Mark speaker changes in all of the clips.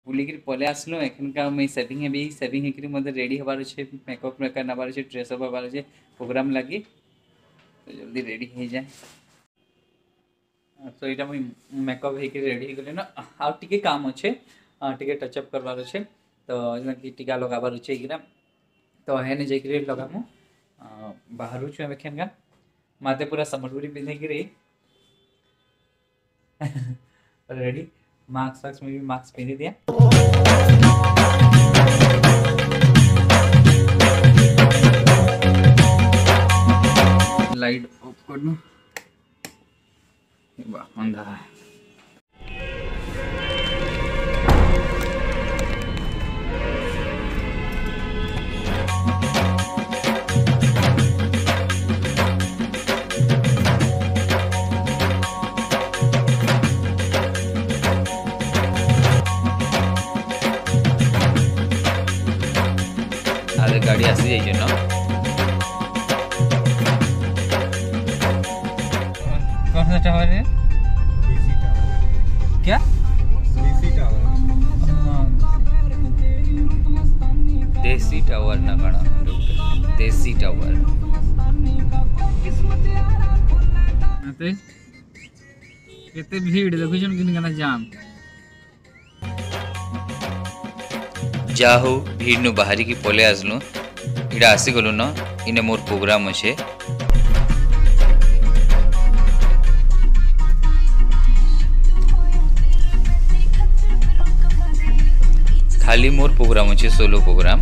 Speaker 1: बुलिक पले आसलु एखन का मैं सेविंग है भी सेविंग है मतलब रेडी हबार अच्छे मेकअप मेकअप नबार अच्छे ड्रेस अप हबार अच्छे प्रोग्राम लगी तो जल्दी रेडी हो जाए तो यहाँ मुझे मेकअप होकर रेडी हो गले ना आउ टे काम अच्छे टे टचअप करवार अच्छे तो टीका लगाबार अच्छे यहाँ तो हेने जाकर लगामु बाहर छुआ एखेन का माते पूरा सम्बलपुरी पिंधे रेडी मास्क वास्क में भी मास्क पिंधि दिया लाइट ऑफ कर लो अंधा है गाड़ी आसी जाइए ना कौन सा टावर है क्या देसी टावर ना कणा देसी टावर केते भीड़ देखो जन किन गाना जाम जाहो भीड़ नु बाहरी की पले आसलु इड़ा आसी गलु न इने मोर प्रोग्राम अच्छे खाली मोर प्रोग्राम अच्छे सोलो प्रोग्राम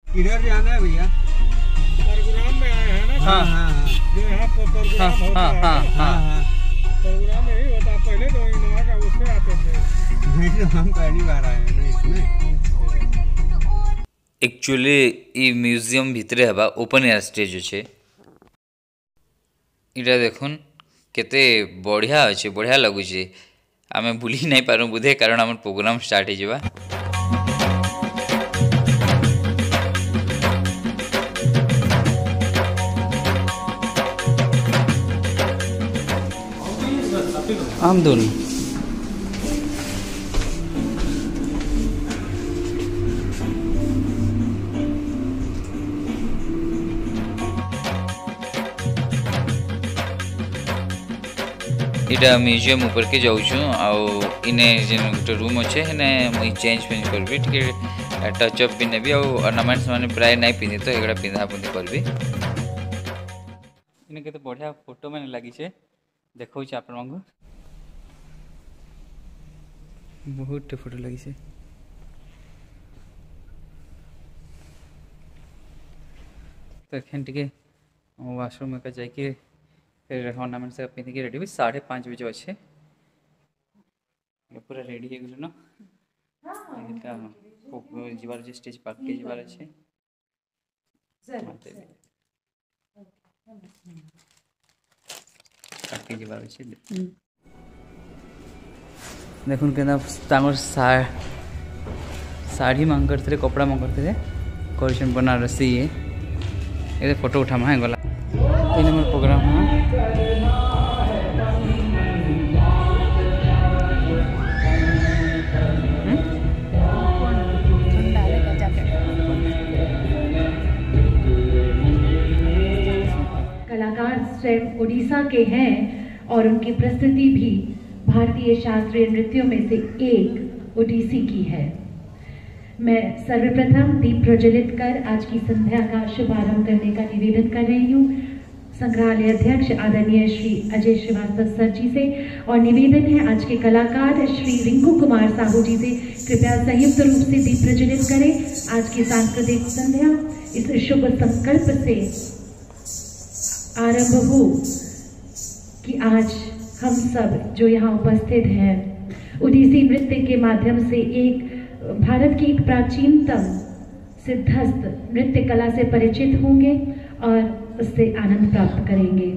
Speaker 2: इधर जाना है भैया प्रोग्राम में आए हैं ना हाँ हाँ जो यहाँ पर प्रोग्राम होता है हाँ प्रोग्राम यही होता पहले तो इनोवा का उससे आते थे नहीं तो हम पहली बार आए हैं ना इसमें
Speaker 1: एक्चुअली ये म्यूजियम भितरे हवा ओपन एयर स्टेज अच्छे इटा देखुन केते बढ़िया अच्छे बढ़िया लगुचे आमे भूली नहीं पारू बुधे कारण आम प्रोग्राम स्टार्ट हो जावा आम दोनों इटा म्यूजियम ऊपर के जाऊँ इने जेन गोटे रूम अच्छे हेने मुई चेंज फेंज करबी टिके टचअप भी नेबी ऑर्नामेंट्स माने प्राय नहीं पिंधि तो एगुड़ा पिंधा पुंधि करबी इने केते बढ़िया फोटो मैंने लगी छे देखौ छ आपन को बहुत फोटो लगी छे तो एखन टिके वाशरूम का जाके फिर ऑर्नामेंट से पिंधि के रेडी भी 5:30 बजे अच्छे पूरा रेडी हो गलो ना जीवार जे स्टेज पार्क के जीवार अच्छे पार्क के जीवार अच्छे देखुन केना तांगर साड़ी मांग करते कपड़ा मांग करते कर बनारसी ये फोटो उठा है गला इन मोर प्रोग्राम है
Speaker 3: कलाकार स्वयं उड़ीसा के हैं और उनकी प्रस्तुति भी भारतीय शास्त्रीय नृत्यों में से एक ओडिसी की है। मैं सर्वप्रथम दीप प्रज्वलित कर आज की संध्या का शुभारंभ करने का निवेदन कर रही हूँ संग्रहालय अध्यक्ष आदरणीय श्री अजय श्रीवास्तव सर जी से और निवेदन है आज के कलाकार श्री रिंकू कुमार साहू जी से कृपया संयुक्त रूप से दीप प्रज्वलित करें। आज की सांस्कृतिक संध्या इस शुभ संकल्प से आरंभ हो कि आज हम सब जो यहाँ उपस्थित हैं ओडिसी नृत्य के माध्यम से एक भारत की एक प्राचीनतम सिद्धस्थ नृत्य कला से परिचित होंगे और उससे आनंद प्राप्त करेंगे।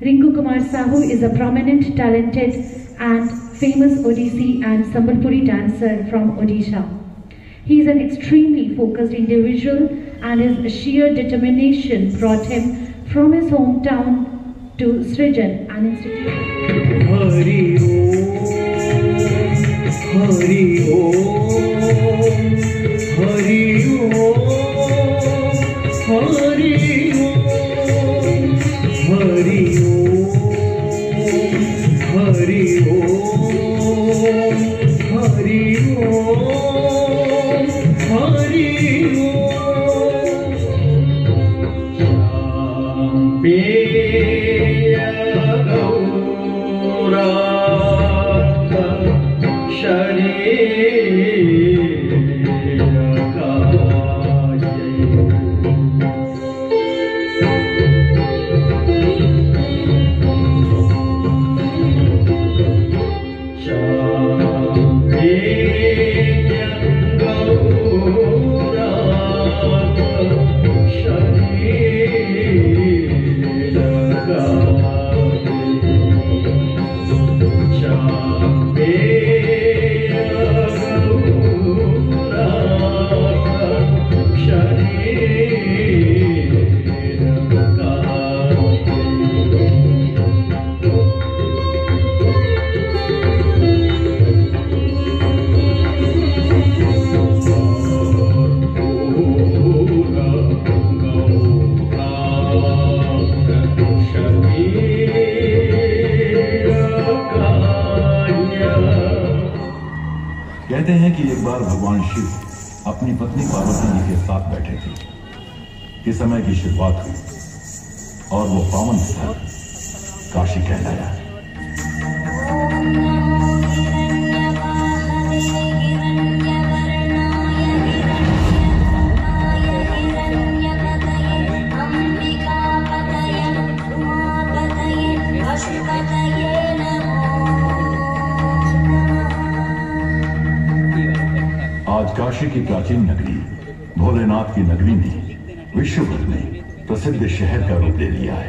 Speaker 3: Rinku Kumar Sahu is a prominent, talented and famous Odissi and Sambalpuri dancer from Odisha. He is an extremely focused individual and his sheer determination brought him from his hometown to Srijan, an institution.
Speaker 2: Hari Om, Hari Om, Hari Om, Hari Om, Hari Om, Hari Om, Hari Om, Hari
Speaker 4: कहते हैं कि एक बार भगवान शिव अपनी पत्नी पार्वती जी के साथ बैठे थे कि समय की शुरुआत हुई और वो पावन स्थल काशी कहलाया। आज काशी की प्राचीन नगरी भोलेनाथ की नगरी ने विश्व भर में प्रसिद्ध शहर का रूप ले लिया है।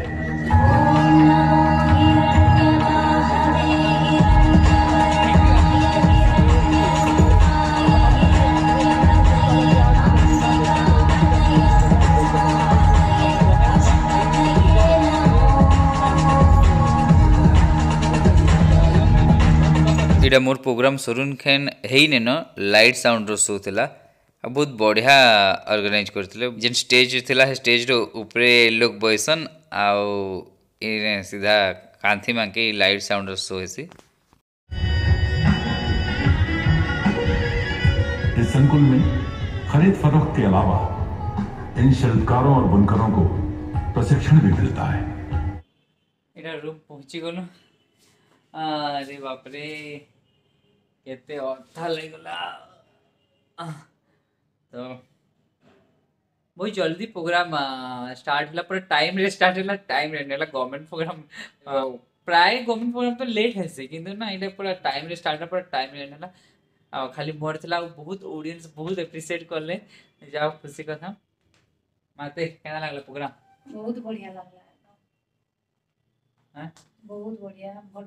Speaker 1: इटा मोर प्रोग्राम सरुन खेन हेई ने न लाइट साउंड रो शो थिला बहुत बढ़िया ऑर्गेनाइज करथिले जेन स्टेज थिला स्टेज रो ऊपरे लोग बयसन आउ इने सीधा कांथी मांके लाइट साउंड रो शो हेसी।
Speaker 4: इस संकुल में खरीद फरोख्त के अलावा इन शिल्पकारों और बुनकरों को प्रशिक्षण भी मिलता है।
Speaker 1: इटा रूम पहुंची गलो अरे बाप रे केते अथा लगला तो बहुत जल्दी प्रोग्राम स्टार्ट होला पर टाइम रे स्टार्ट होला टाइम रे नेला गवर्नमेंट प्रोग्राम प्राय गवर्नमेंट प्रोग्राम तो लेट हेसे किंतु ना इटा पूरा टाइम रे स्टार्ट पर टाइम रे नेला खाली मोर थिला बहुत ऑडियंस बहुत एप्रिशिएट करले जाओ खुशी कथा माते केना लागला प्रोग्राम
Speaker 5: बहुत बढ़िया लागला
Speaker 1: हां
Speaker 5: बहुत बढ़िया भल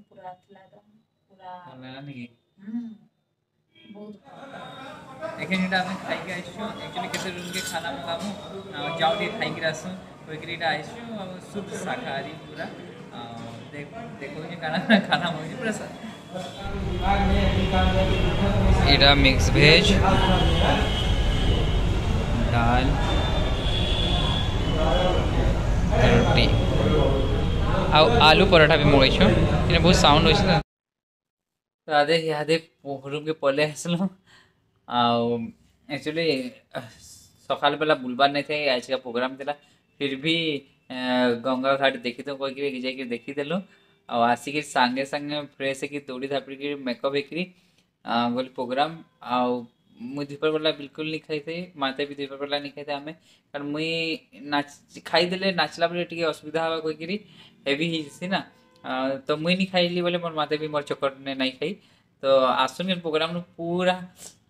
Speaker 5: पूरा थिला पूरा
Speaker 1: लागला नहीं
Speaker 5: बहुत
Speaker 1: एखन इटा हम खाई के आइछु एक्चुअली केते रूम के खाना मंगामु जाउ दे खाई के आसु कोई क्रीडा आइछु और शुद्ध शाकाहारी पूरा देखो ये खाना खाना मंगी पूरा इटा मिक्स वेज दाल रोटी आलू पराठा भी मंगाइछु इने बहुत साउंड होइछ तो आधे रूम के पले आसलु एक्चुअली सकाल बेला बुलबार नहीं थे आज का प्रोग्राम थिला फिर भी गंगा घाट देखी तो कोई जाके देखी देलु आसिक सांगे सांगे फ्रेश की दौड़ी धापड़ी मेकअप हेकरी गली प्रोग्राम मुई दुपहर बेला बिल्कुल नहीं खाई थे माते भी दुपहर बेला नहीं खाई थे आमे कारण मुई नाच खाई देले नाचला बेले टिके असुविधा हवा कोई हेवी ही ना तो मुई नहीं खाइली बोले मोर माते भी मोर चक्कर ने नहीं खाई तो आसुन प्रोग्राम नु पूरा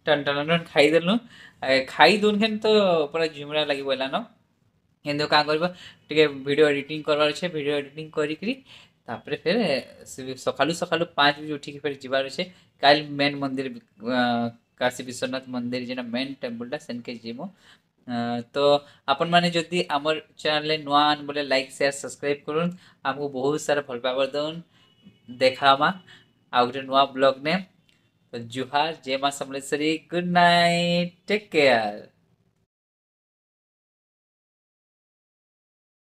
Speaker 1: टन टन टन खाई देलु खाई दून खेन तो पूरा झुमरा लगी बोला न କିନ୍ତୁ କାଁ କରିବ ଟିକେ ଭିଡ଼ିଓ ଏडिଟିଂ କରବାର ଅଛି ଭିଡ଼ିଓ ଏडिଟିଂ କରିକିରି ତାପରେ ଫେର୍ ସକାଳୁ ସକାଳୁ 5 ବजे ଉଠିକି ଫେର୍ ଯିବାର ଅଛି କାଲି ମେନ୍ ମନ୍ଦିର काशी विश्वनाथ मंदिर जेना मेन टेम्पलटा सेनके जीमु तो अपन माने जदि आमर चैनल नुआ बोले लाइक शेयर सब्सक्राइब करूँ आमको बहुत सारा भल पावर दउन देखामा आ गोटे नुआ ब्लॉग ने तो जुहार जय मां Samaleswari good night take care.